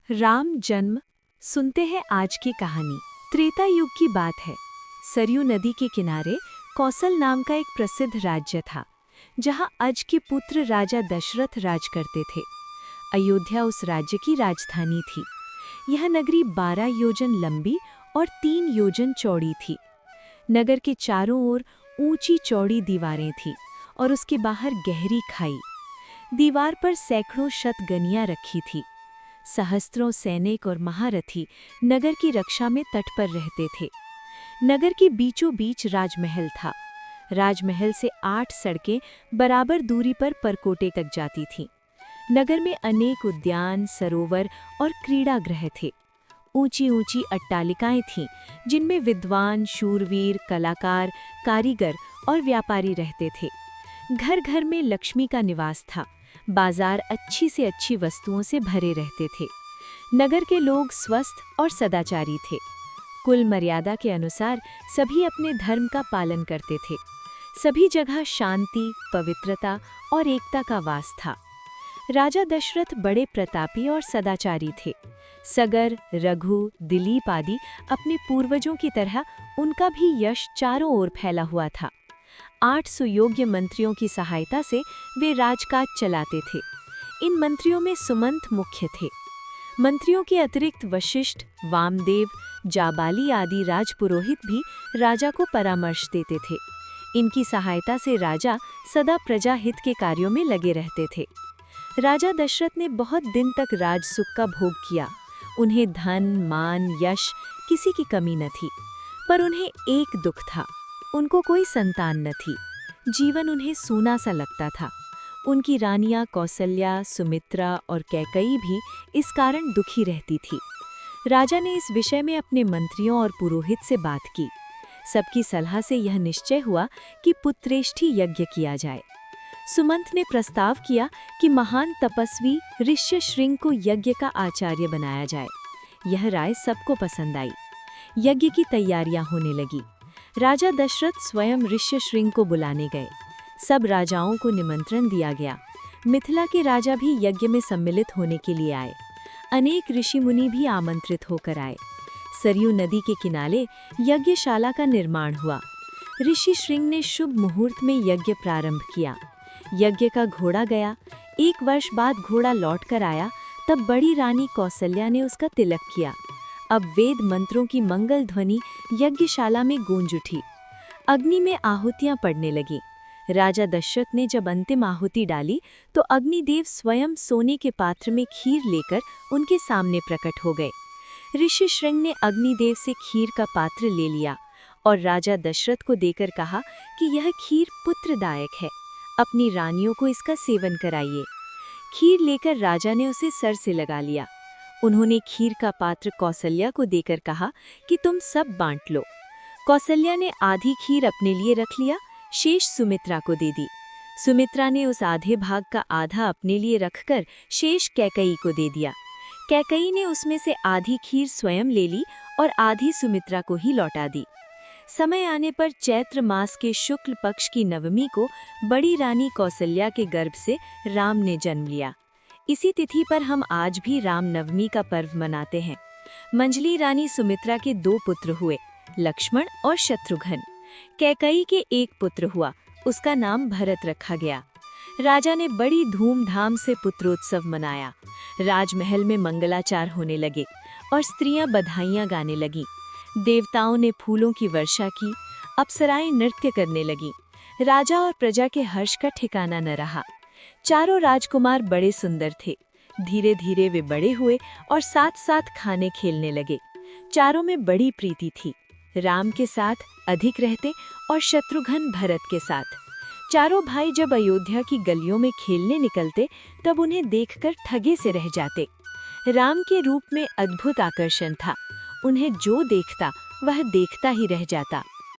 राम जन्म। सुनते हैं आज की कहानी। त्रेता युग की बात है। सरयू नदी के किनारे कौशल नाम का एक प्रसिद्ध राज्य था, जहां अज के पुत्र राजा दशरथ राज करते थे। अयोध्या उस राज्य की राजधानी थी। यह नगरी 12 योजन लंबी और 3 योजन चौड़ी थी। नगर के चारों ओर ऊंची चौड़ी दीवारें थीं और उसके बाहर गहरी खाई। दीवार पर सैकड़ों शतगनियां रखी थी। सहस्त्रों सैनिक और महारथी नगर की रक्षा में तट पर रहते थे। नगर के बीचों बीच राजमहल था। राजमहल से 8 सड़कें बराबर दूरी पर परकोटे तक जाती थीं। नगर में अनेक उद्यान, सरोवर और क्रीड़ागृह थे। ऊंची ऊंची अट्टालिकाएं थीं, जिनमें विद्वान, शूरवीर, कलाकार, कारीगर और व्यापारी रहते थे। घर घर में लक्ष्मी का निवास था। बाजार अच्छी से अच्छी वस्तुओं से भरे रहते थे। नगर के लोग स्वस्थ और सदाचारी थे। कुल मर्यादा के अनुसार सभी अपने धर्म का पालन करते थे। सभी जगह शांति, पवित्रता और एकता का वास था। राजा दशरथ बड़े प्रतापी और सदाचारी थे। सगर, रघु, दिलीप आदि अपने पूर्वजों की तरह उनका भी यश चारों ओर फैला हुआ था। 8 सुयोग्य मंत्रियों की सहायता से वे राजकाज चलाते थे। इन मंत्रियों में सुमंत मुख्य थे। मंत्रियों के अतिरिक्त वशिष्ठ, वामदेव, जाबाली आदि राजपुरोहित भी राजा को परामर्श देते थे। इनकी सहायता से राजा सदा प्रजा हित के कार्यों में लगे रहते थे। राजा दशरथ ने बहुत दिन तक राजसुख का भोग किया। उन्हें धन, मान, यश किसी की कमी न थी। पर उन्हें एक दुख था, उनको कोई संतान न थी। जीवन उन्हें सूना सा लगता था। उनकी रानियां कौसल्या, सुमित्रा और कैकई भी इस कारण दुखी रहती थी। राजा ने इस विषय में अपने मंत्रियों और पुरोहित से बात की। सबकी सलाह से यह निश्चय हुआ कि पुत्रेष्ठी यज्ञ किया जाए। सुमंत ने प्रस्ताव किया कि महान तपस्वी ऋष्यशृंग को यज्ञ का आचार्य बनाया जाए। यह राय सबको पसंद आई। यज्ञ की तैयारियां होने लगी। राजा दशरथ स्वयं ऋष्यशृंग को बुलाने गए। सब राजाओं को निमंत्रण दिया गया। मिथिला के राजा भी यज्ञ में सम्मिलित होने के लिए आए। अनेक ऋषि मुनि भी आमंत्रित होकर आए। सरयू नदी के किनारे यज्ञशाला का निर्माण हुआ। ऋषि शृंग ने शुभ मुहूर्त में यज्ञ प्रारंभ किया। यज्ञ का घोड़ा गया। 1 वर्ष बाद घोड़ा लौट कर आया। तब बड़ी रानी कौसल्या ने उसका तिलक किया। अब वेद मंत्रों की मंगल ध्वनि यज्ञशाला में गूंज उठी। अग्नि में आहुतियां पड़ने लगी। राजा दशरथ ने जब अंतिम आहुति डाली तो अग्निदेव स्वयं सोने के पात्र में खीर लेकर उनके सामने प्रकट हो गए। ऋषि शृंग ने अग्निदेव से खीर का पात्र ले लिया और राजा दशरथ को देकर कहा कि यह खीर पुत्रदायक है। अपनी रानियों को इसका सेवन कराइए। खीर लेकर राजा ने उसे सर से लगा लिया। उन्होंने खीर का पात्र कौसल्या को देकर कहा कि तुम सब बांट लो। कौसल्या ने आधी खीर अपने लिए रख लिया, शेष सुमित्रा को दे दी। सुमित्रा ने उस आधे भाग का आधा अपने लिए रखकर शेष कैकई को दे दिया। कैकई ने उसमें से आधी खीर स्वयं ले ली और आधी सुमित्रा को ही लौटा दी। समय आने पर चैत्र मास के शुक्ल पक्ष की नवमी को बड़ी रानी कौसल्या के गर्भ से राम ने जन्म लिया। इसी तिथि पर हम आज भी राम नवमी का पर्व मनाते हैं। मंजली रानी सुमित्रा के 2 पुत्र हुए, लक्ष्मण और शत्रुघ्न। कैकई के 1 पुत्र हुआ, उसका नाम भरत रखा गया। राजा ने बड़ी धूमधाम से पुत्रोत्सव मनाया। राजमहल में मंगलाचार होने लगे और स्त्रियां बधाइयां गाने लगीं। देवताओं ने फूलों की वर्षा की, अप्सराएं नृत्य करने लगीं। राजा और प्रजा के हर्ष का ठिकाना न रहा। चारों राजकुमार बड़े सुंदर थे। धीरे धीरे वे बड़े हुए और साथ साथ खाने खेलने लगे। चारों में बड़ी प्रीति थी। राम के साथ अधिक रहते और शत्रुघ्न भरत के साथ। चारों भाई जब अयोध्या की गलियों में खेलने निकलते तब उन्हें देखकर ठगे से रह जाते। राम के रूप में अद्भुत आकर्षण था। उन्हें जो देखता वह देखता ही रह जाता।